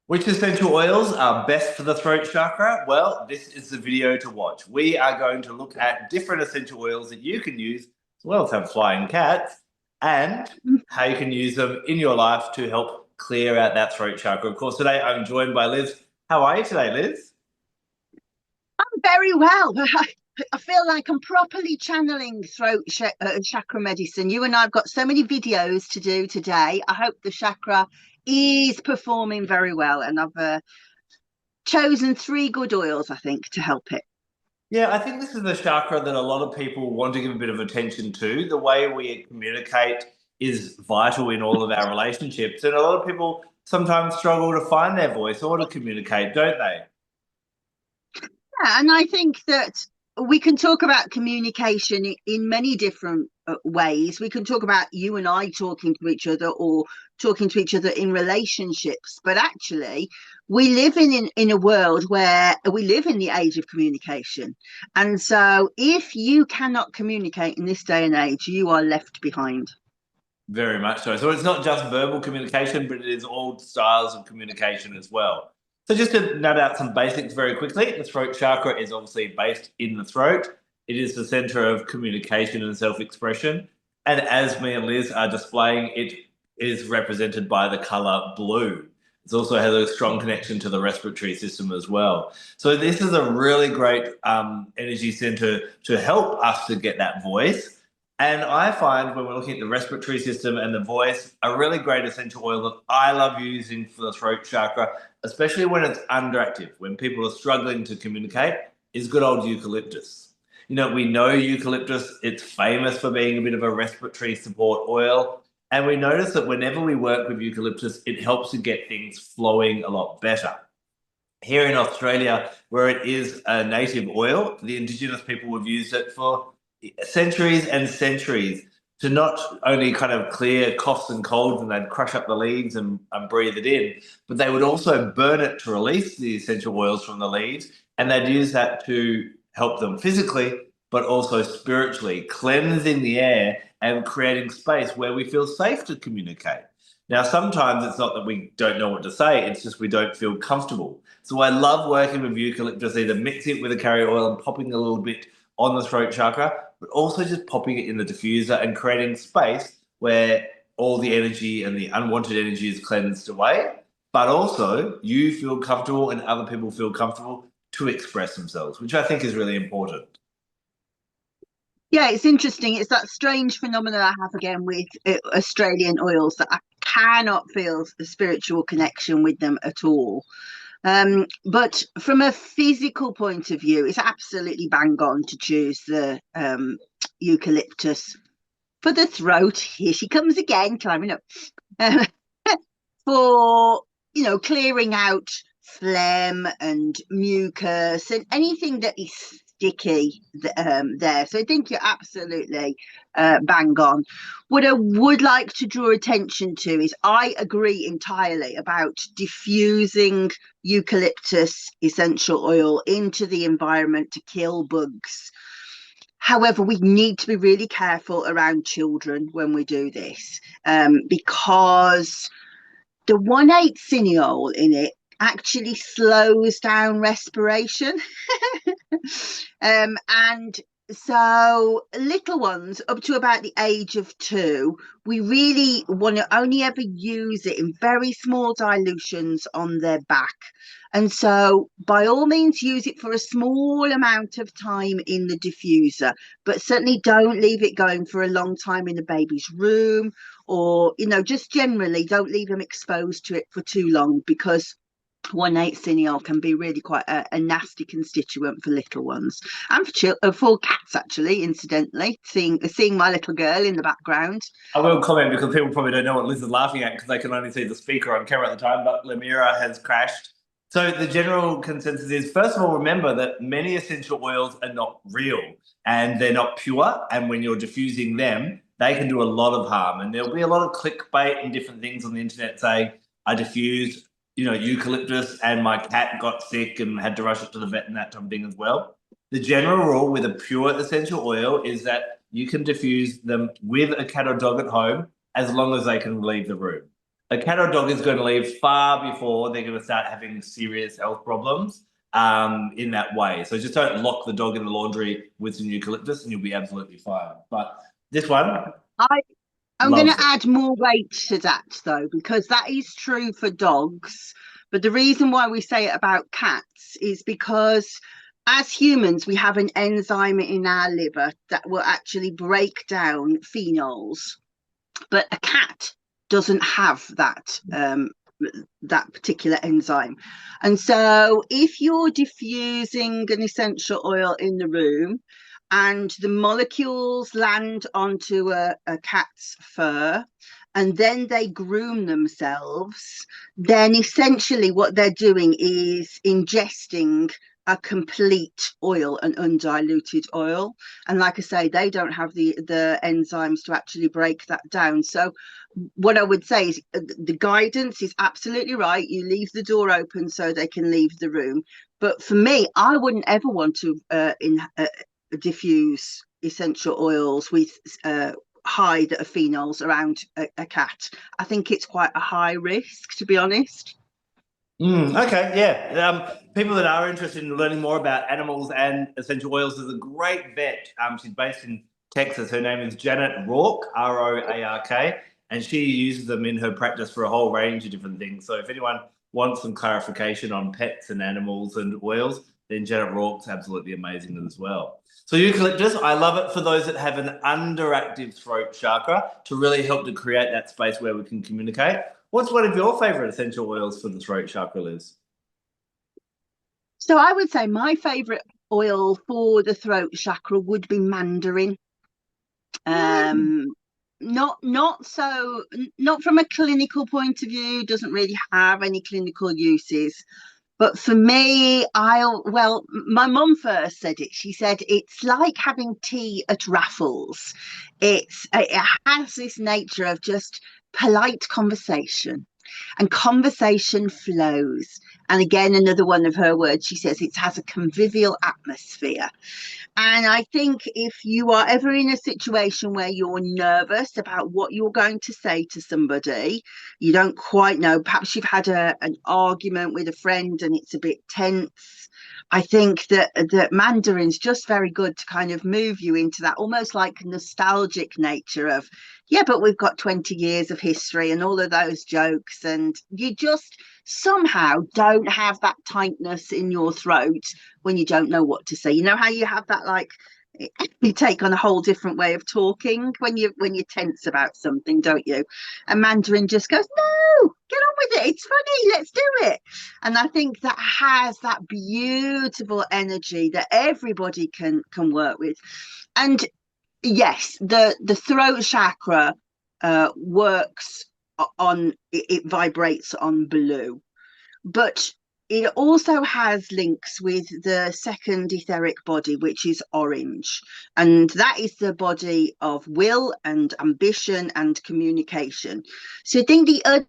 Which essential oils are best for the throat chakra? Well, this is the video to watch. We are going to look at different essential oils that you can use, as well as have flying cats, and how you can use them in your life to help clear out that throat chakra. Of course, today I'm joined by Liz. How are you today, Liz? I'm very well. I feel like I'm properly channeling chakra medicine. You and I have got so many videos to do today. I hope the chakra is performing very well, and I've chosen three good oils, I think, to help it. Yeah, I think this is the chakra that a lot of people want to give a bit of attention to. The way we communicate is vital in all of our relationships. And a lot of people sometimes struggle to find their voice or to communicate, don't they? Yeah, and I think that we can talk about communication in many different ways. We can talk about you and I talking to each other or talking to each other in relationships. But actually, we live in a world where we live in the age of communication. And so if you cannot communicate in this day and age, you are left behind. Very much so. So it's not just verbal communication, but it is all styles of communication as well. So just to nut out some basics very quickly, the throat chakra is obviously based in the throat. It is the center of communication and self-expression. And as me and Liz are displaying, it is represented by the color blue. It also has a strong connection to the respiratory system as well. So this is a really great energy center to help us to get that voice. And I find when we're looking at the respiratory system and the voice, a really great essential oil that I love using for the throat chakra, especially when it's underactive, when people are struggling to communicate, is good old eucalyptus. You know, we know eucalyptus, it's famous for being a bit of a respiratory support oil. And we notice that whenever we work with eucalyptus, it helps to get things flowing a lot better. Here in Australia, where it is a native oil, the Indigenous people have used it for centuries and centuries to not only kind of clear coughs and colds and they'd crush up the leaves and breathe it in, but they would also burn it to release the essential oils from the leaves. And they'd use that to help them physically, but also spiritually, cleansing the air and creating space where we feel safe to communicate. Now, sometimes it's not that we don't know what to say, it's just we don't feel comfortable. So I love working with eucalyptus, either mixing it with a carrier oil and popping a little bit on the throat chakra, but also just popping it in the diffuser and creating space where all the energy and the unwanted energy is cleansed away, but also you feel comfortable and other people feel comfortable to express themselves, which I think is really important. Yeah, it's interesting. It's that strange phenomenon I have again with Australian oils that I cannot feel a spiritual connection with them at all. But from a physical point of view, it's absolutely bang on to choose the eucalyptus for the throat. Here she comes again, climbing up. Um, for clearing out phlegm and mucus and anything that is sticky there. So I think you're absolutely bang on. What I would like to draw attention to is I agree entirely about diffusing eucalyptus essential oil into the environment to kill bugs. However, we need to be really careful around children when we do this, because the 1,8 cineol in it actually slows down respiration. And so little ones up to about the age of 2, we really want to only ever use it in very small dilutions on their back. And so by all means use it for a small amount of time in the diffuser, but certainly don't leave it going for a long time in the baby's room, or just generally don't leave them exposed to it for too long, because 1,8 cineol can be really quite a nasty constituent for little ones and for cats, actually, incidentally, seeing my little girl in the background. I will comment because people probably don't know what Liz is laughing at because they can only see the speaker on camera at the time, but Lemira has crashed. So the general consensus is, first of all, remember that many essential oils are not real and they're not pure. And when you're diffusing them, they can do a lot of harm. And there'll be a lot of clickbait and different things on the internet saying, I diffused, eucalyptus and my cat got sick and had to rush it to the vet and that type of thing as well. The general rule with a pure essential oil is that you can diffuse them with a cat or dog at home as long as they can leave the room. A cat or dog is going to leave far before they're going to start having serious health problems in that way. So just don't lock the dog in the laundry with some eucalyptus and you'll be absolutely fine. But this one I I'm going loves to it. add more weight to that though, because that is true for dogs. But the reason why we say it about cats is because as humans, we have an enzyme in our liver that will actually break down phenols, but a cat doesn't have that particular enzyme. And so if you're diffusing an essential oil in the room and the molecules land onto a cat's fur and then they groom themselves, then essentially what they're doing is ingesting a complete oil, an undiluted oil. And like I say, they don't have the enzymes to actually break that down. So what I would say is the guidance is absolutely right. You leave the door open so they can leave the room. But for me, I wouldn't ever want to diffuse essential oils with high that are phenols around a cat. I think it's quite a high risk, to be honest. Okay, yeah. People that are interested in learning more about animals and essential oils, there's a great vet. She's based in Texas. Her name is Janet Rourke, Roark, and she uses them in her practice for a whole range of different things. So if anyone wants some clarification on pets and animals and oils, then Janet Rourke's absolutely amazing as well. So eucalyptus, I love it for those that have an underactive throat chakra to really help to create that space where we can communicate. What's one of your favorite essential oils for the throat chakra, Liz? So I would say my favorite oil for the throat chakra would be Mandarin. Mm. Um, not from a clinical point of view, doesn't really have any clinical uses. But for me, my mum first said it. She said it's like having tea at Raffles. It has this nature of just polite conversation, and conversation flows. And again, another one of her words, she says it has a convivial atmosphere. And I think if you are ever in a situation where you're nervous about what you're going to say to somebody, you don't quite know, perhaps you've had an argument with a friend and it's a bit tense. I think that Mandarin's just very good to kind of move you into that almost like nostalgic nature of, yeah, but we've got 20 years of history and all of those jokes, and you just somehow don't have that tightness in your throat when you don't know what to say. You know how you have that, like, you take on a whole different way of talking when you're tense about something, don't you? And Mandarin just goes, no, get on with it, it's funny, let's do it. And I think that has that beautiful energy that everybody can work with. And yes, the throat chakra works on, it vibrates on blue, but it also has links with the second etheric body, which is orange. And that is the body of will and ambition and communication. So I think the other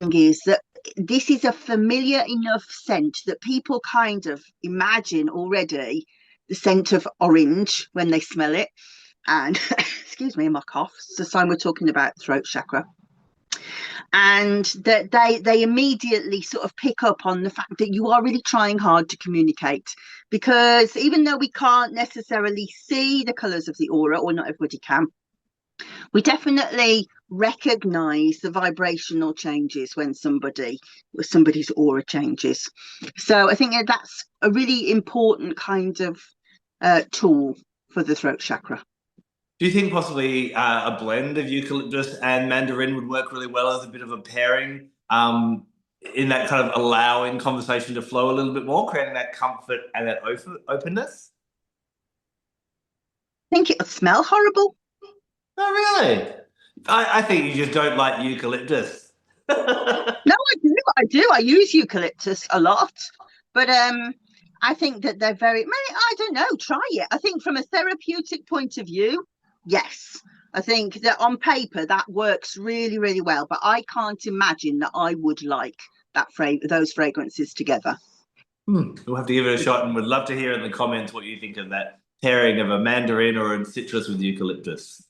thing is that this is a familiar enough scent that people kind of imagine already the scent of orange when they smell it. And excuse me, my cough. It's a sign we're talking about throat chakra. And that they immediately sort of pick up on the fact that you are really trying hard to communicate, because even though we can't necessarily see the colors of the aura, or not everybody can, we definitely recognize the vibrational changes when somebody's aura changes. So I think that's a really important kind of tool for the throat chakra. Do you think possibly a blend of eucalyptus and mandarin would work really well as a bit of a pairing in that kind of allowing conversation to flow a little bit more, creating that comfort and that openness? I think it'll smell horrible. Oh, really? I think you just don't like eucalyptus. No, I do. I use eucalyptus a lot, but I think that they're very. I don't know. Try it. I think from a therapeutic point of view, yes. I think that on paper that works really, really well. But I can't imagine that I would like those fragrances together. We'll have to give it a shot, and would love to hear in the comments what you think of that pairing of a mandarin or a citrus with eucalyptus.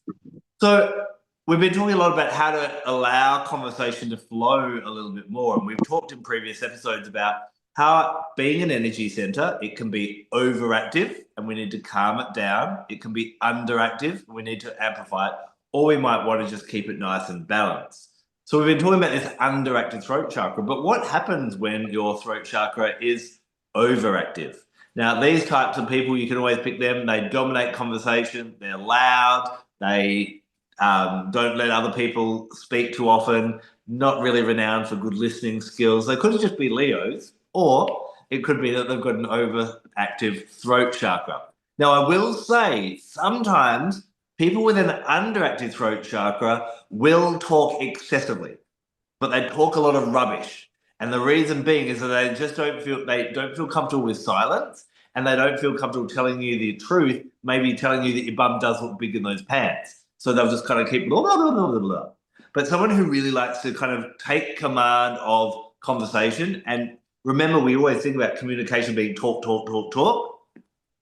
So we've been talking a lot about how to allow conversation to flow a little bit more. And we've talked in previous episodes about how being an energy center, it can be overactive and we need to calm it down. It can be underactive, we need to amplify it, or we might want to just keep it nice and balanced. So we've been talking about this underactive throat chakra, but what happens when your throat chakra is overactive? Now, these types of people, you can always pick them. They dominate conversation. They're loud. They don't let other people speak too often. Not really renowned for good listening skills. They could just be Leos, or it could be that they've got an overactive throat chakra. Now, I will say sometimes people with an underactive throat chakra will talk excessively, but they talk a lot of rubbish. And the reason being is that they don't feel comfortable with silence, and they don't feel comfortable telling you the truth, maybe telling you that your bum does look big in those pants. So they'll just kind of keep blah, blah, blah, blah, blah. But someone who really likes to kind of take command of conversation, and remember, we always think about communication being talk, talk, talk, talk.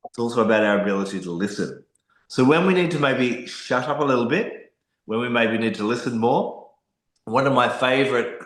It's also about our ability to listen. So when we need to maybe shut up a little bit, when we maybe need to listen more, one of my favorite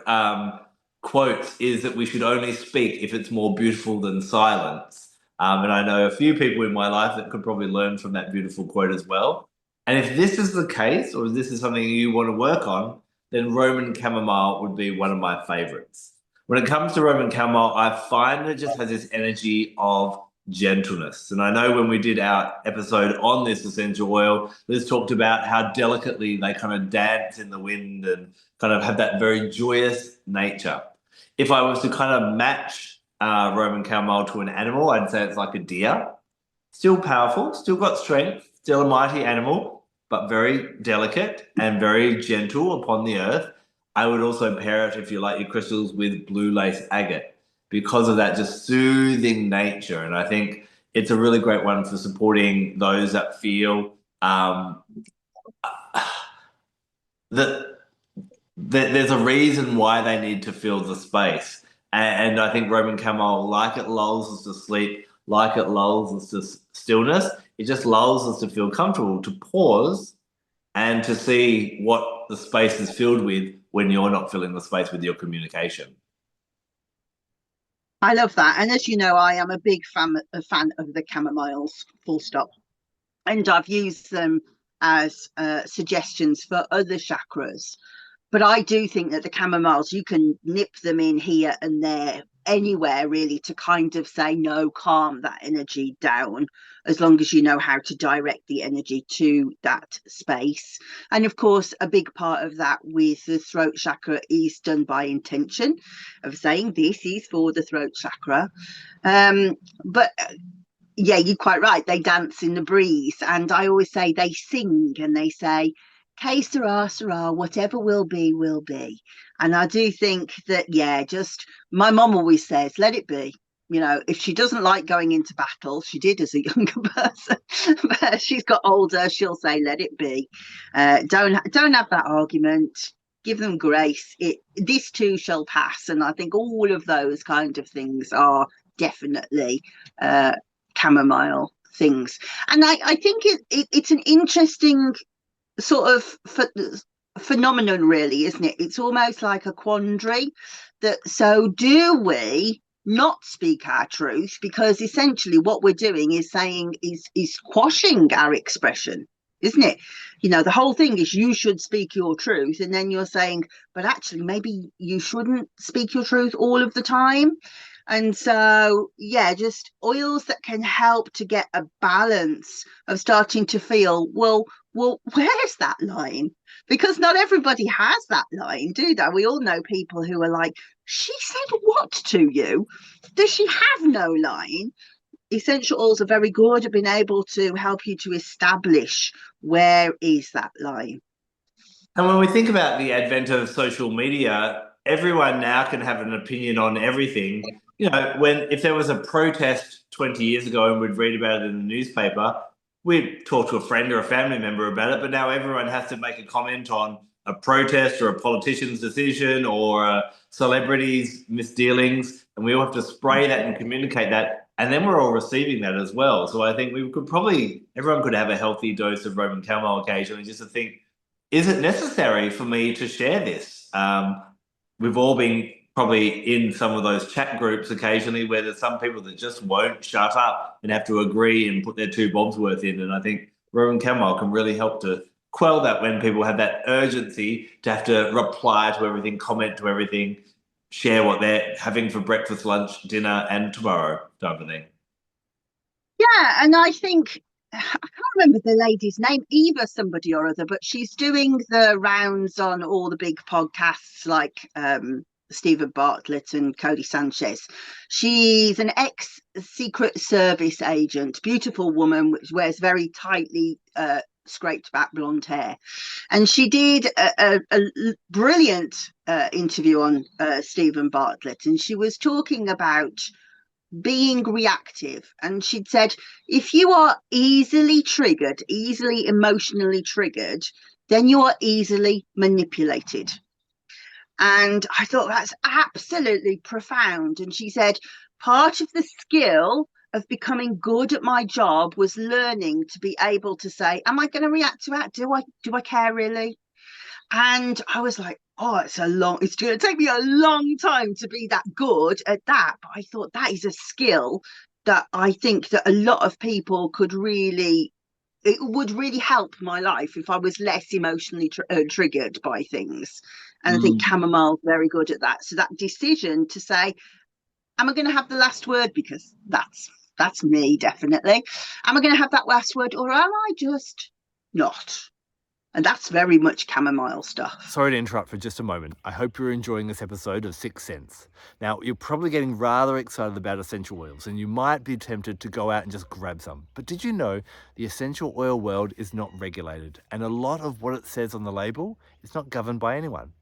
quotes is that we should only speak if it's more beautiful than silence. And I know a few people in my life that could probably learn from that beautiful quote as well. And if this is the case, or if this is something you want to work on, then Roman Chamomile would be one of my favorites. When it comes to Roman Chamomile, I find it just has this energy of gentleness. And I know when we did our episode on this essential oil, Liz talked about how delicately they kind of dance in the wind and kind of have that very joyous nature. If I was to kind of match Roman Chamomile to an animal, I'd say it's like a deer. Still powerful, still got strength, still a mighty animal, but very delicate and very gentle upon the earth. I would also pair it, if you like your crystals, with blue lace agate because of that just soothing nature. And I think it's a really great one for supporting those that feel that there's a reason why they need to fill the space. And I think Roman Chamomile, like it lulls us to sleep, like it lulls us to stillness, it just lulls us to feel comfortable, to pause and to see what the space is filled with when you're not filling the space with your communication. I love that. And as you know, I am a big fan of the chamomiles, full stop. And I've used them as suggestions for other chakras. But I do think that the chamomiles, you can nip them in here and there, anywhere really, to kind of say, no, calm that energy down, as long as you know how to direct the energy to that space. And of course, a big part of that with the throat chakra is done by intention of saying this is for the throat chakra. But yeah, you're quite right. They dance in the breeze. And I always say they sing and they say, K Sarah, Sarah, whatever will be, will be. And I do think that, yeah, just my mom always says, let it be. You know, if she doesn't like going into battle, she did as a younger person, but as she's got older, she'll say, let it be. Don't have that argument. Give them grace. This too shall pass. And I think all of those kind of things are definitely chamomile things. And I think it's an interesting sort of phenomenon, really, isn't it? It's almost like a quandary that, so do we not speak our truth? Because essentially what we're doing is saying is quashing our expression, isn't it? You know, the whole thing is you should speak your truth, and then you're saying, but actually maybe you shouldn't speak your truth all of the time. And so, yeah, just oils that can help to get a balance of starting to feel, well, where's that line? Because not everybody has that line, do they? We all know people who are like, she said what to you? Does she have no line? Essential oils are very good at being able to help you to establish where is that line. And when we think about the advent of social media, everyone now can have an opinion on everything. You know, if there was a protest 20 years ago and we'd read about it in the newspaper, we'd talk to a friend or a family member about it, but now everyone has to make a comment on a protest or a politician's decision or a celebrity's misdealings, and we all have to spray that and communicate that, and then we're all receiving that as well. So I think everyone could have a healthy dose of Roman Chamomile occasionally, just to think, is it necessary for me to share this? We've all been probably in some of those chat groups occasionally where there's some people that just won't shut up and have to agree and put their two bobs worth in. And I think Roman Chamomile can really help to quell that when people have that urgency to have to reply to everything, comment to everything, share what they're having for breakfast, lunch, dinner, and tomorrow type of thing. Yeah, and I think I can't remember the lady's name, Eva somebody or other, but she's doing the rounds on all the big podcasts like Stephen Bartlett and Cody Sanchez. She's an ex-Secret Service agent, beautiful woman, which wears very tightly scraped back blonde hair. And she did a brilliant interview on Stephen Bartlett, and she was talking about being reactive, and she'd said if you are easily triggered, easily emotionally triggered, then you are easily manipulated. And I thought that's absolutely profound. And she said part of the skill of becoming good at my job was learning to be able to say, am I going to react to that? Do I care really? And I was like, oh, it's going to take me a long time to be that good at that. But I thought that is a skill that I think that a lot of people could really, it would really help my life if I was less emotionally triggered by things. And I think Chamomile's very good at that. So that decision to say, am I going to have the last word? Because that's me, definitely. Am I going to have that last word, or am I just not? And that's very much chamomile stuff. Sorry to interrupt for just a moment. I hope you're enjoying this episode of Sixth Sense. Now, you're probably getting rather excited about essential oils, and you might be tempted to go out and just grab some. But did you know the essential oil world is not regulated, and a lot of what it says on the label is not governed by anyone?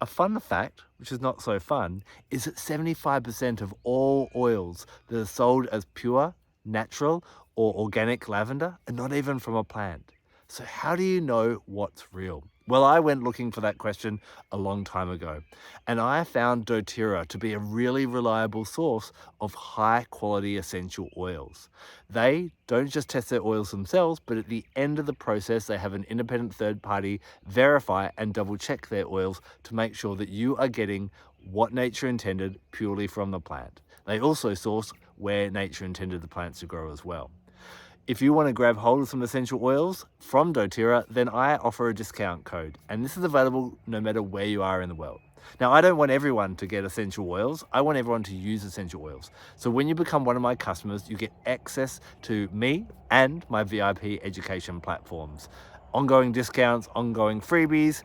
A fun fact, which is not so fun, is that 75% of all oils that are sold as pure, natural, or organic lavender are not even from a plant. So how do you know what's real? Well, I went looking for that question a long time ago, and I found doTERRA to be a really reliable source of high quality essential oils. They don't just test their oils themselves, but at the end of the process, they have an independent third party verify and double check their oils to make sure that you are getting what nature intended purely from the plant. They also source where nature intended the plants to grow as well. If you want to grab hold of some essential oils from doTERRA, then I offer a discount code, and this is available no matter where you are in the world. Now, I don't want everyone to get essential oils. I want everyone to use essential oils. So when you become one of my customers, you get access to me and my VIP education platforms, ongoing discounts, ongoing freebies,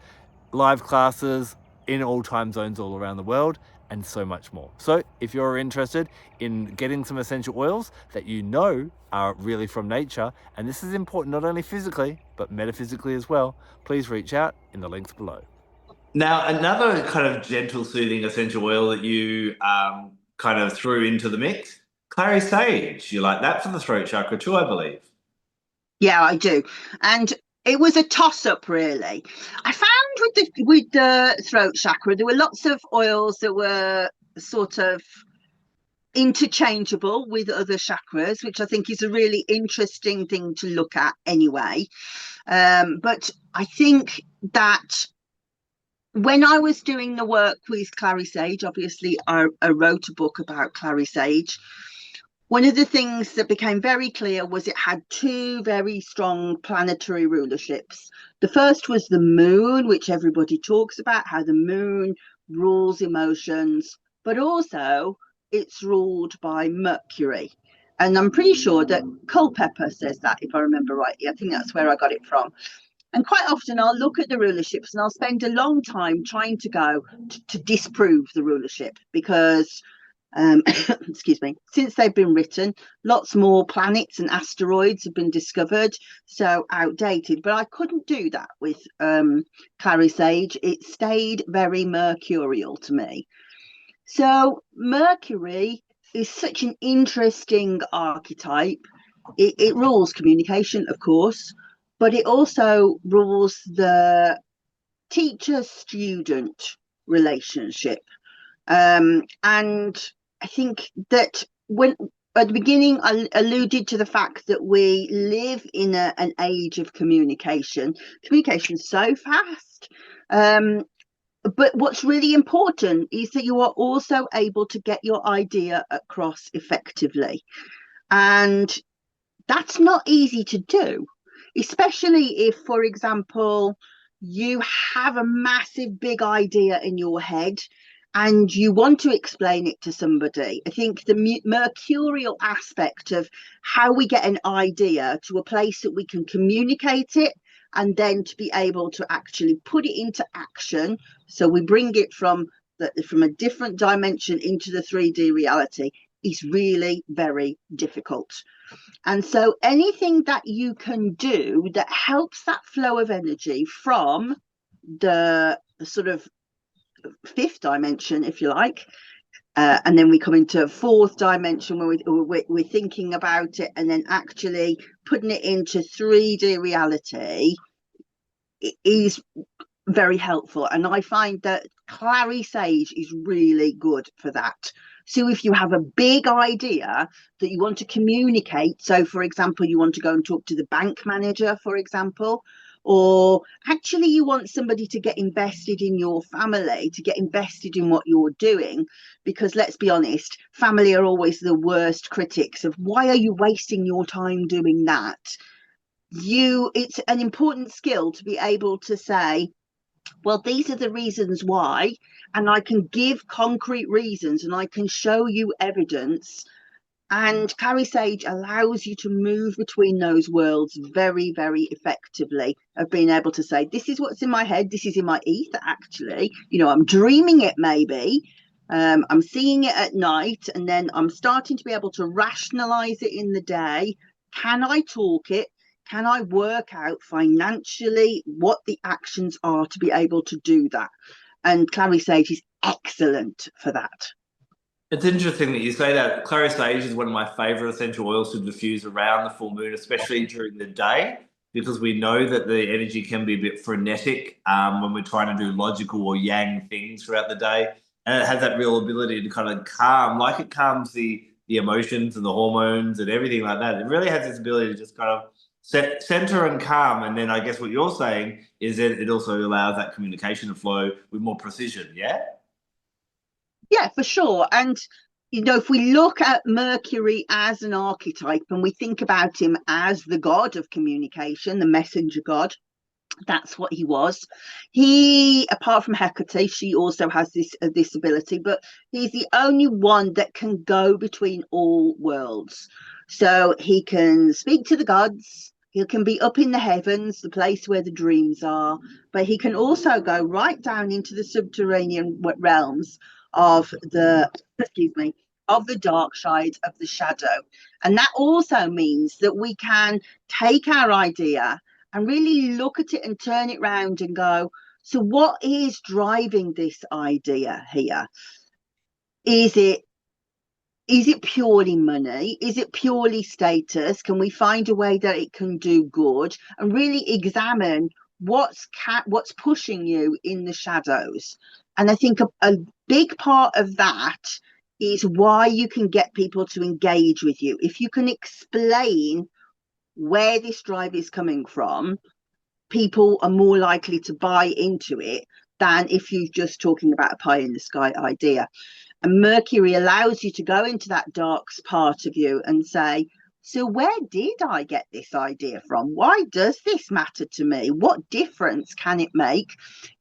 live classes in all time zones all around the world, and so much more. So if you're interested in getting some essential oils that you know are really from nature, and this is important not only physically, but metaphysically as well, please reach out in the links below. Now, another kind of gentle, soothing essential oil that you kind of threw into the mix, Clary Sage. You like that for the throat chakra too, I believe. Yeah, I do. And it was a toss-up, really. I found with the throat chakra, there were lots of oils that were sort of interchangeable with other chakras, which I think is a really interesting thing to look at anyway. But I think that when I was doing the work with Clary Sage, obviously I wrote a book about Clary Sage. One of the things that became very clear was it had two very strong planetary rulerships. The first was the moon, which everybody talks about, how the moon rules emotions, but also it's ruled by Mercury. And I'm pretty sure that Culpeper says that, if I remember rightly. I think that's where I got it from. And quite often I'll look at the rulerships and I'll spend a long time trying to go to disprove the rulership because excuse me, since they've been written, lots more planets and asteroids have been discovered, so outdated. But I couldn't do that with Clary Sage. It stayed very mercurial to me. So Mercury is such an interesting archetype. It rules communication, of course, but it also rules the teacher-student relationship. And I think that when at the beginning, I alluded to the fact that we live in an age of communication. Communication's so fast. But what's really important is that you are also able to get your idea across effectively. And that's not easy to do, especially if, for example, you have a massive big idea in your head and you want to explain it to somebody. I think the mercurial aspect of how we get an idea to a place that we can communicate it and then to be able to actually put it into action. So we bring it from a different dimension into the 3D reality is really very difficult. And so anything that you can do that helps that flow of energy from the sort of fifth dimension, if you like, and then we come into fourth dimension where we're thinking about it and then actually putting it into 3D reality is very helpful. And I find that Clary Sage is really good for that. So if you have a big idea that you want to communicate, so for example, you want to go and talk to the bank manager, for example, or actually you want somebody to get invested in your family, to get invested in what you're doing, because let's be honest, family are always the worst critics of why are you wasting your time doing that? It's an important skill to be able to say, well, these are the reasons why, and I can give concrete reasons and I can show you evidence. And Clary Sage allows you to move between those worlds very, very effectively, of being able to say, this is what's in my head, this is in my ether, actually. You know, I'm dreaming it maybe, I'm seeing it at night, and then I'm starting to be able to rationalize it in the day. Can I talk it? Can I work out financially what the actions are to be able to do that? And Clary Sage is excellent for that. It's interesting that you say that. Clary Sage is one of my favorite essential oils to diffuse around the full moon, especially during the day, because we know that the energy can be a bit frenetic when we're trying to do logical or yang things throughout the day. And it has that real ability to kind of calm, like it calms the emotions and the hormones and everything like that. It really has this ability to just kind of center and calm. And then I guess what you're saying is that it also allows that communication to flow with more precision. Yeah. Yeah, for sure. And, you know, if we look at Mercury as an archetype and we think about him as the god of communication, the messenger god, that's what he was. He, apart from Hecate, she also has this ability, but he's the only one that can go between all worlds. So he can speak to the gods. He can be up in the heavens, the place where the dreams are, but he can also go right down into the subterranean realms of the dark side of the shadow. And that also means that we can take our idea and really look at it and turn it round and go, so what is driving this idea here? Is it purely money? Is it purely status? Can we find a way that it can do good? And really examine what's pushing you in the shadows. And I think a big part of that is why you can get people to engage with you. If you can explain where this drive is coming from, people are more likely to buy into it than if you're just talking about a pie in the sky idea. And Mercury allows you to go into that dark part of you and say, so where did I get this idea from? Why does this matter to me? What difference can it make?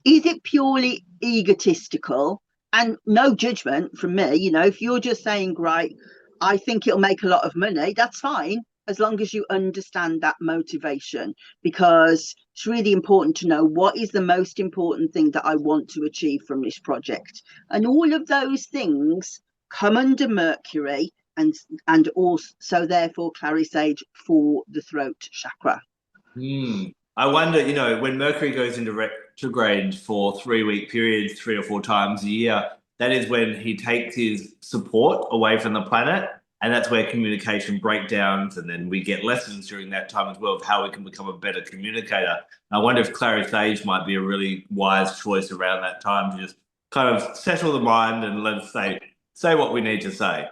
Is it purely egotistical? And no judgment from me. You know, if you're just saying, right, I think it'll make a lot of money, that's fine, as long as you understand that motivation, because it's really important to know what is the most important thing that I want to achieve from this project. And all of those things come under Mercury, and also therefore Clary Sage for the throat chakra. I wonder, you know, when Mercury goes into retrograde for 3-week periods, 3 or 4 times a year, that is when he takes his support away from the planet. And that's where communication breakdowns, and then we get lessons during that time as well of how we can become a better communicator. I wonder if Clary Sage might be a really wise choice around that time to just kind of settle the mind and let's say what we need to say.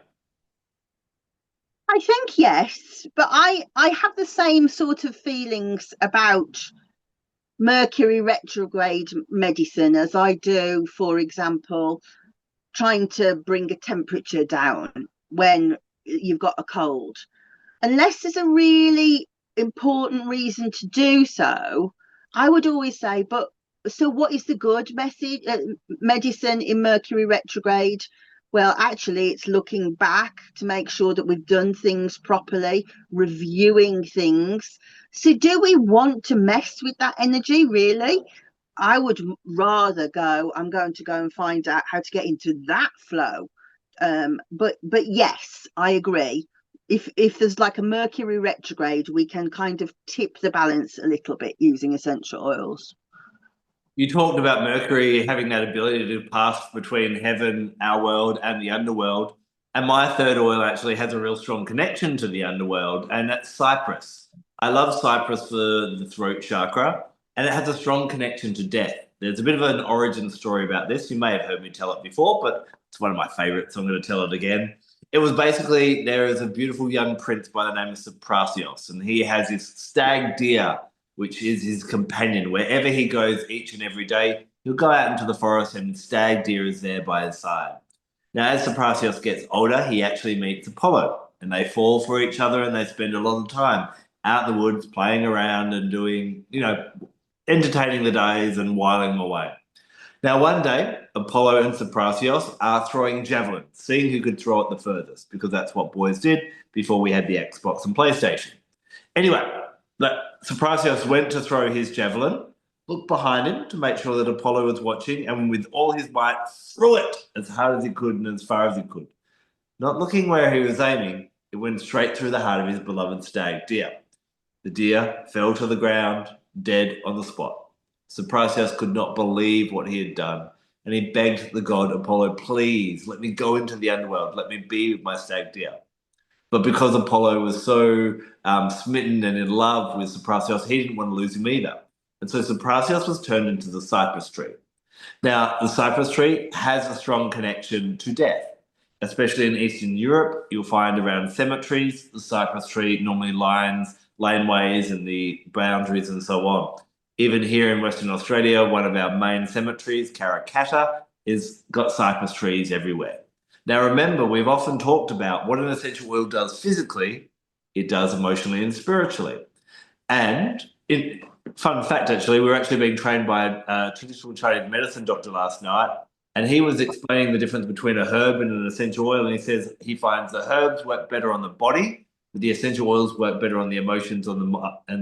I think yes, but I have the same sort of feelings about Mercury retrograde medicine as I do, for example, trying to bring a temperature down when you've got a cold. Unless there's a really important reason to do so, I would always say, but so what is the good medicine in Mercury retrograde? Well, actually, it's looking back to make sure that we've done things properly, reviewing things. So, do we want to mess with that energy, really? I would rather go, I'm going to go and find out how to get into that flow. But yes, I agree. If there's like a Mercury retrograde, we can kind of tip the balance a little bit using essential oils. You talked about Mercury having that ability to pass between heaven, our world, and the underworld. And my third oil actually has a real strong connection to the underworld, and that's cypress. I love cypress for the throat chakra, and it has a strong connection to death. There's a bit of an origin story about this. You may have heard me tell it before, but it's one of my favorites, so I'm going to tell it again. It was basically, there is a beautiful young prince by the name of Saprasios, and he has this stag deer, which is his companion. Wherever he goes each and every day, he'll go out into the forest and stag deer is there by his side. Now, as Saprasios gets older, he actually meets Apollo, and they fall for each other, and they spend a lot of time out in the woods playing around and doing, entertaining the days and whiling them away. Now, one day, Apollo and Saprasios are throwing javelins, seeing who could throw it the furthest, because that's what boys did before we had the Xbox and PlayStation. Anyway, Saprasios went to throw his javelin, looked behind him to make sure that Apollo was watching, and with all his might, threw it as hard as he could and as far as he could. Not looking where he was aiming, it went straight through the heart of his beloved stag deer. The deer fell to the ground, dead on the spot. Saprasios could not believe what he had done, and he begged the god Apollo, please, let me go into the underworld, let me be with my stag deer. But because Apollo was so smitten and in love with Saprasios, he didn't want to lose him either. And so Saprasios was turned into the cypress tree. Now, the cypress tree has a strong connection to death. Especially in Eastern Europe, you'll find around cemeteries, the cypress tree normally lines laneways and the boundaries and so on. Even here in Western Australia, one of our main cemeteries, Karrakatta, has got cypress trees everywhere. Now, remember, we've often talked about what an essential oil does physically, it does emotionally and spiritually. And fun fact, actually, we were actually being trained by a traditional Chinese medicine doctor last night, and he was explaining the difference between a herb and an essential oil, and he says he finds the herbs work better on the body, but the essential oils work better on the emotions and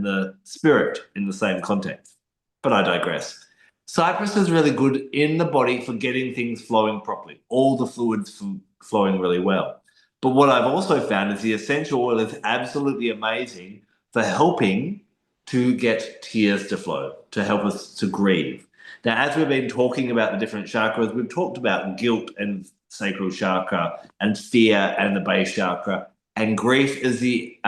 the spirit in the same context. But I digress. Cypress is really good in the body for getting things flowing properly, all the fluids flowing really well. But what I've also found is the essential oil is absolutely amazing for helping to get tears to flow, to help us to grieve. Now, as we've been talking about the different chakras, we've talked about guilt and sacral chakra and fear and the base chakra, and grief is the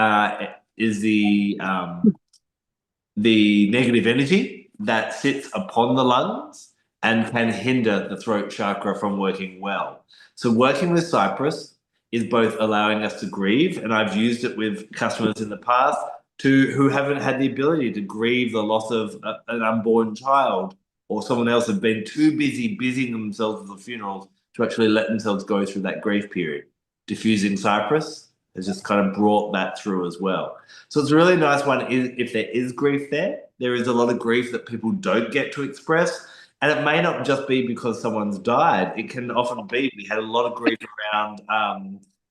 negative energy that sits upon the lungs and can hinder the throat chakra from working well. So working with cypress is both allowing us to grieve, and I've used it with customers in the past who haven't had the ability to grieve the loss of an unborn child, or someone else have been too busy busying themselves with the funerals to actually let themselves go through that grief period. Diffusing cypress has just kind of brought that through as well. So it's a really nice one if there is grief there. There is a lot of grief that people don't get to express. And it may not just be because someone's died. It can often be, we had a lot of grief around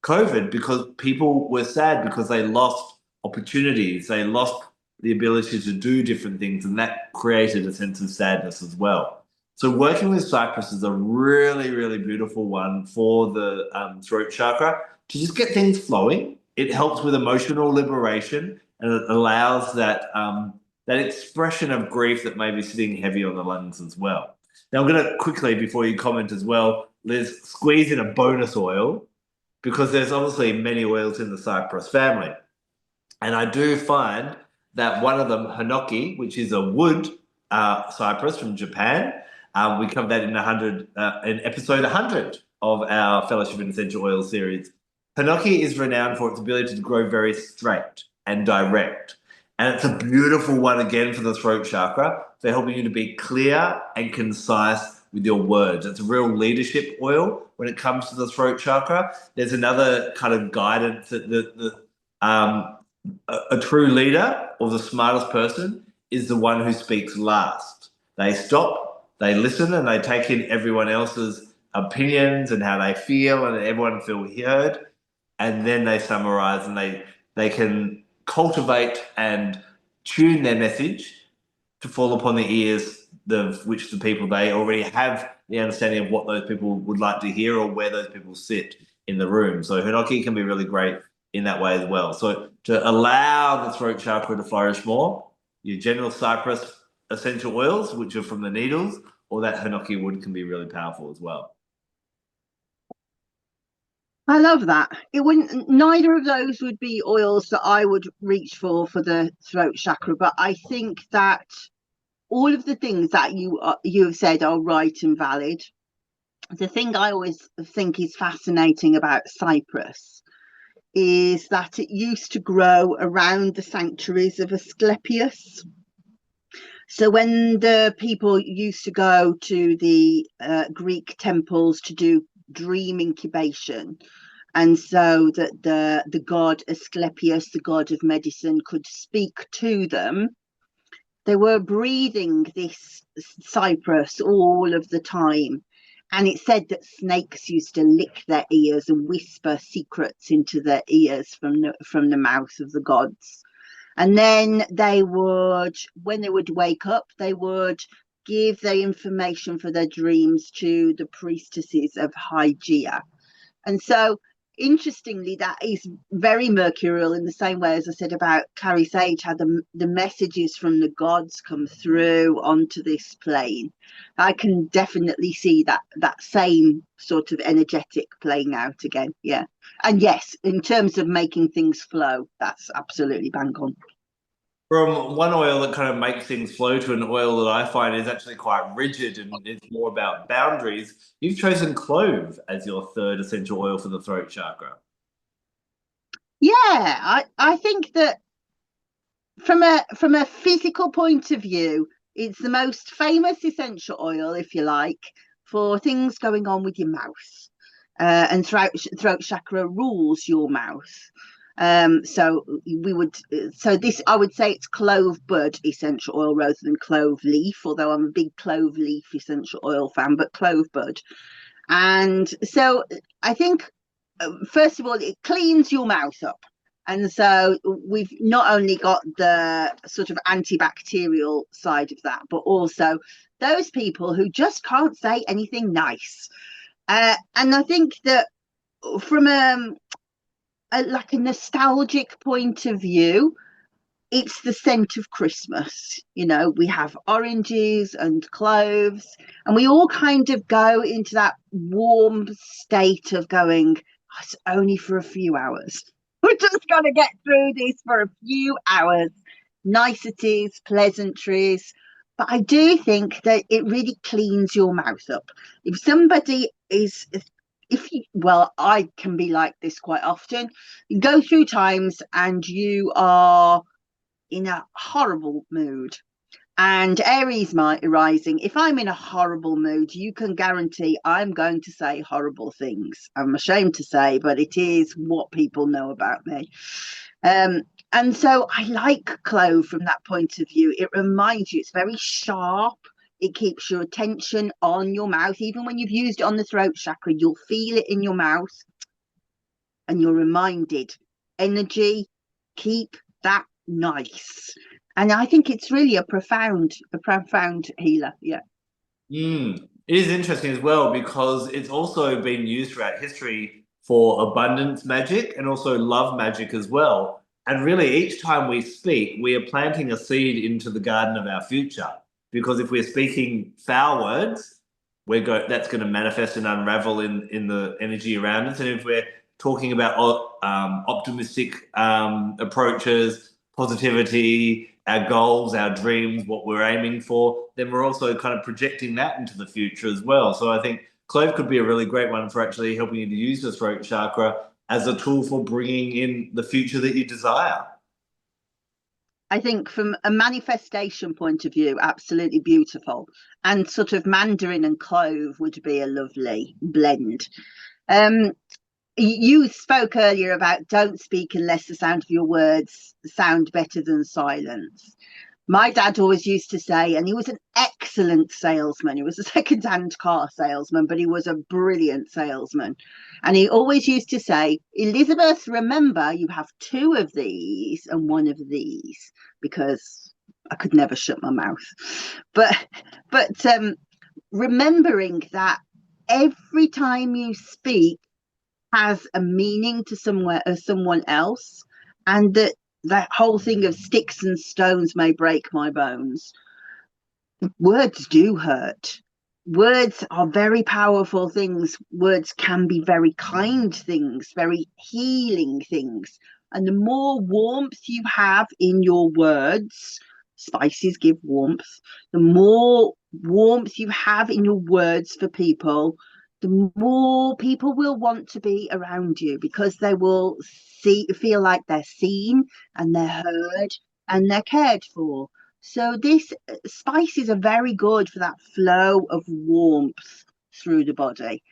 COVID because people were sad because they lost opportunities. They lost the ability to do different things, and that created a sense of sadness as well. So working with cypress is a really, really beautiful one for the throat chakra to just get things flowing. It helps with emotional liberation, and it allows that that expression of grief that may be sitting heavy on the lungs as well. Now, I'm going to quickly, before you comment as well, Liz, squeeze in a bonus oil, because there's obviously many oils in the cypress family. And I do find that one of them, hinoki, which is a wood cypress from Japan, we covered that in episode 100 of our Fellowship in Essential Oil series. Hinoki is renowned for its ability to grow very straight and direct. And it's a beautiful one again for the throat chakra for helping you to be clear and concise with your words. It's a real leadership oil when it comes to the throat chakra. There's another kind of guidance that a true leader or the smartest person is the one who speaks last. They stop, they listen, and they take in everyone else's opinions and how they feel, and everyone feel heard. And then they summarize, and they can cultivate and tune their message to fall upon the ears of which the people they already have the understanding of what those people would like to hear or where those people sit in the room. So Hinoki can be really great in that way as well. So to allow the throat chakra to flourish more, your general cypress essential oils, which are from the needles, or that Hinoki wood can be really powerful as well. I love that. It wouldn't. Neither of those would be oils that I would reach for the throat chakra. But I think that all of the things that you have said are right and valid. The thing I always think is fascinating about cypress is that it used to grow around the sanctuaries of Asclepius. So when the people used to go to the Greek temples to do dream incubation, and so that the god Asclepius, the god of medicine, could speak to them, they were breathing this cypress all of the time. And it said that snakes used to lick their ears and whisper secrets into their ears from the mouth of the gods. And then they would, when they would wake up, they would give their information for their dreams to the priestesses of Hygeia. And so, interestingly, that is very mercurial in the same way as I said about Clary Sage, how the messages from the gods come through onto this plane. I can definitely see that same sort of energetic playing out again. Yeah. And yes, in terms of making things flow, that's absolutely bang on. From one oil that kind of makes things flow to an oil that I find is actually quite rigid and it's more about boundaries, you've chosen clove as your third essential oil for the throat chakra. Yeah, I think that from a physical point of view, it's the most famous essential oil, if you like, for things going on with your mouth. And throat chakra rules your mouth. So this, I would say it's clove bud essential oil rather than clove leaf, although I'm a big clove leaf essential oil fan, but clove bud. And so I think, first of all, it cleans your mouth up. And so we've not only got the sort of antibacterial side of that, but also those people who just can't say anything nice. And I think that from like a nostalgic point of view, it's the scent of Christmas. You know, we have oranges and cloves, and we all kind of go into that warm state of going, oh, it's only for a few hours. We're just going to get through this for a few hours. Niceties, pleasantries. But I do think that it really cleans your mouth up. If somebody is, I can be like this quite often. You go through times and you are in a horrible mood. And Aries rising, if I'm in a horrible mood, you can guarantee I'm going to say horrible things. I'm ashamed to say, but it is what people know about me. And so I like clove from that point of view. It reminds you, it's very sharp. It keeps your attention on your mouth. Even when you've used it on the throat chakra, you'll feel it in your mouth and you're reminded, energy, keep that nice. And I think it's really a profound healer. Yeah. It is interesting as well because it's also been used throughout history for abundance magic and also love magic as well. And really, each time we speak, we are planting a seed into the garden of our future. Because if we're speaking foul words, that's going to manifest and unravel in the energy around us. And if we're talking about optimistic approaches, positivity, our goals, our dreams, what we're aiming for, then we're also kind of projecting that into the future as well. So I think clove could be a really great one for actually helping you to use the throat chakra as a tool for bringing in the future that you desire. I think from a manifestation point of view, absolutely beautiful. And sort of mandarin and clove would be a lovely blend. You spoke earlier about don't speak unless the sound of your words sound better than silence. My dad always used to say, and he was an excellent salesman. He was a second-hand car salesman, but he was a brilliant salesman. And he always used to say, Elizabeth, remember, you have 2 of these and 1 of these, because I could never shut my mouth. But remembering that every time you speak has a meaning to someone else, and that whole thing of sticks and stones may break my bones. Words do hurt. Words are very powerful things. Words can be very kind things, very healing things. And the more warmth you have in your words, spices give warmth, the more warmth you have in your words for people, the more people will want to be around you, because they will feel like they're seen and they're heard and they're cared for. So this spices are very good for that flow of warmth through the body.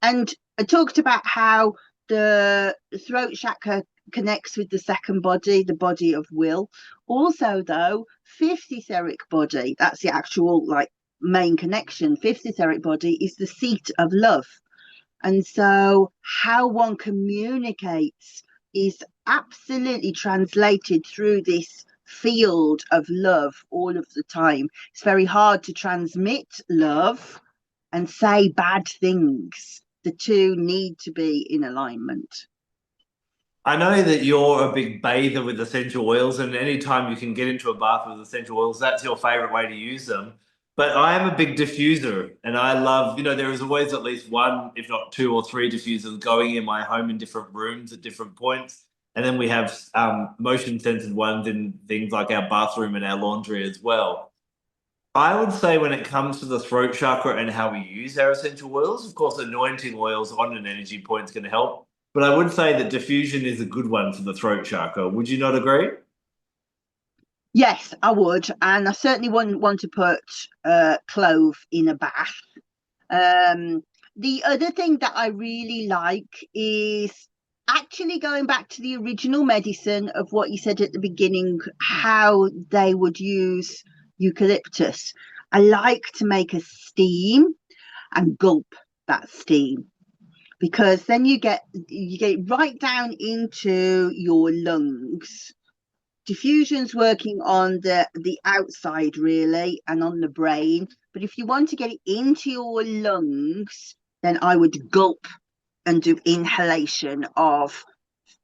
And I talked about how the throat chakra connects with the second body, the body of will. Also, though, 5th etheric body, that's the actual main connection. 5th etheric body is the seat of love. And so how one communicates is absolutely translated through this field of love all of the time. It's very hard to transmit love and say bad things. The 2 need to be in alignment. I know that you're a big bather with essential oils, and anytime you can get into a bath with essential oils, that's your favorite way to use them. But I am a big diffuser, and I love, there is always at least 1, if not 2 or 3 diffusers going in my home in different rooms at different points. And then we have motion-censored ones in things like our bathroom and our laundry as well. I would say when it comes to the throat chakra and how we use our essential oils, of course, anointing oils on an energy point is going to help. But I would say that diffusion is a good one for the throat chakra. Would you not agree? Yes, I would. And I certainly wouldn't want to put clove in a bath. The other thing that I really like is actually going back to the original medicine of what you said at the beginning, how they would use eucalyptus. I like to make a steam and gulp that steam, because then you get right down into your lungs. Diffusion's working on the outside really and on the brain, but if you want to get it into your lungs, then I would gulp and do inhalation of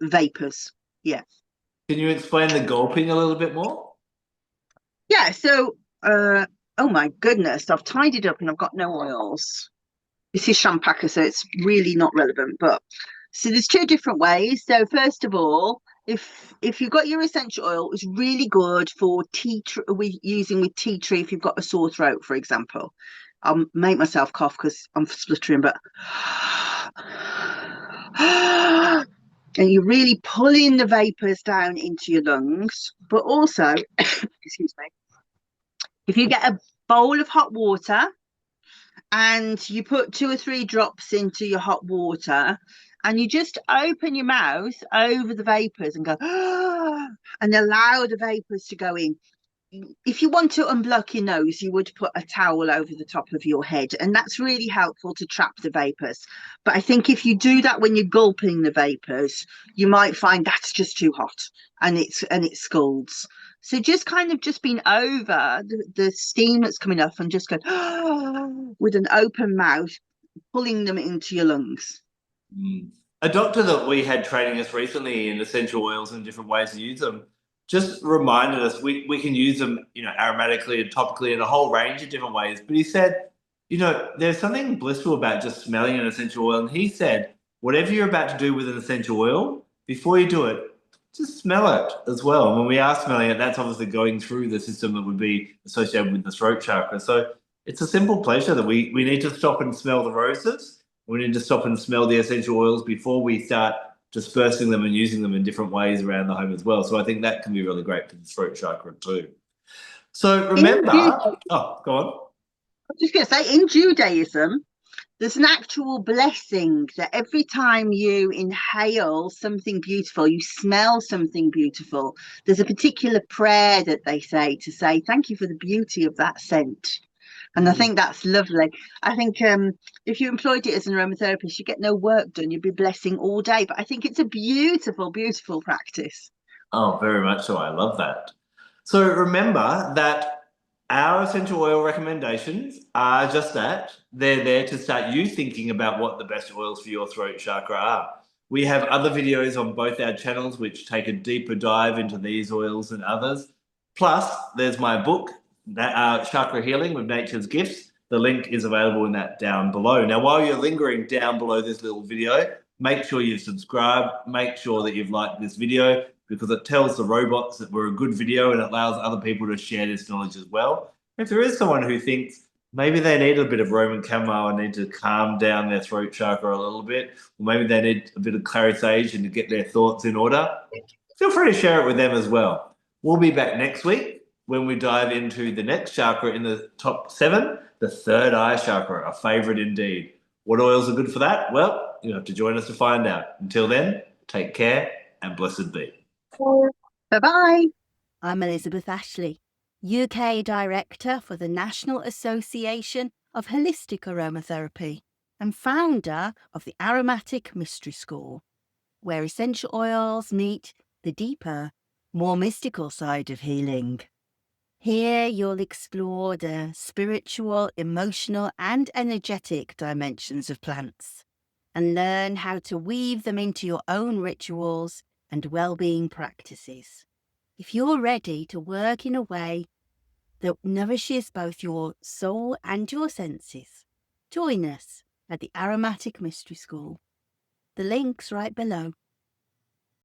vapors. Yeah. Can you explain the gulping a little bit more? Yeah, so oh my goodness, I've tied it up and I've got no oils. This is champaca, so it's really not relevant. But so there's 2 different ways. So first of all, if you've got your essential oil, it's really good for using with tea tree if you've got a sore throat, for example. I'll make myself cough because I'm spluttering, but and you're really pulling the vapors down into your lungs. But also, excuse me, if you get a bowl of hot water and you put 2 or 3 drops into your hot water, and you just open your mouth over the vapors and go and allow the vapors to go in. If you want to unblock your nose, you would put a towel over the top of your head, and that's really helpful to trap the vapors. But I think if you do that when you're gulping the vapors, you might find that's just too hot and it scalds. So just kind of just being over the steam that's coming up and just go with an open mouth, pulling them into your lungs. A doctor that we had training us recently in essential oils and different ways to use them just reminded us we can use them, aromatically and topically in a whole range of different ways. But he said, there's something blissful about just smelling an essential oil. And he said, whatever you're about to do with an essential oil, before you do it, just smell it as well. And when we are smelling it, that's obviously going through the system that would be associated with the throat chakra. So it's a simple pleasure that we need to stop and smell the roses. We need to stop and smell the essential oils before we start dispersing them and using them in different ways around the home as well. So I think that can be really great for the throat chakra too. So remember, oh, go on. I was just going to say, in Judaism, there's an actual blessing that every time you inhale something beautiful, you smell something beautiful, there's a particular prayer that they say to say, thank you for the beauty of that scent. And I think that's lovely. I think if you employed it as an aromatherapist, you get no work done. You'd be blessing all day. But I think it's a beautiful, beautiful practice. Oh, very much so. I love that. So remember that our essential oil recommendations are just that. They're there to start you thinking about what the best oils for your throat chakra are. We have other videos on both our channels which take a deeper dive into these oils and others. Plus, there's my book, Chakra Healing with Nature's Gifts. The link is available in that down below. Now, while you're lingering down below this little video, make sure you've subscribed, make sure that you've liked this video, because it tells the robots that we're a good video and it allows other people to share this knowledge as well. If there is someone who thinks maybe they need a bit of Roman Chamomile and need to calm down their throat chakra a little bit, or maybe they need a bit of Clary Sage and to get their thoughts in order, feel free to share it with them as well. We'll be back next week when we dive into the next chakra in the top 7, the third eye chakra, a favorite indeed. What oils are good for that? Well, you have to join us to find out. Until then, take care and blessed be. Bye-bye. I'm Elizabeth Ashley, UK Director for the National Association of Holistic Aromatherapy and founder of the Aromatic Mystery School, where essential oils meet the deeper, more mystical side of healing. Here you'll explore the spiritual, emotional and energetic dimensions of plants and learn how to weave them into your own rituals and well-being practices. If you're ready to work in a way that nourishes both your soul and your senses, join us at the Aromatic Mystery School. The link's right below.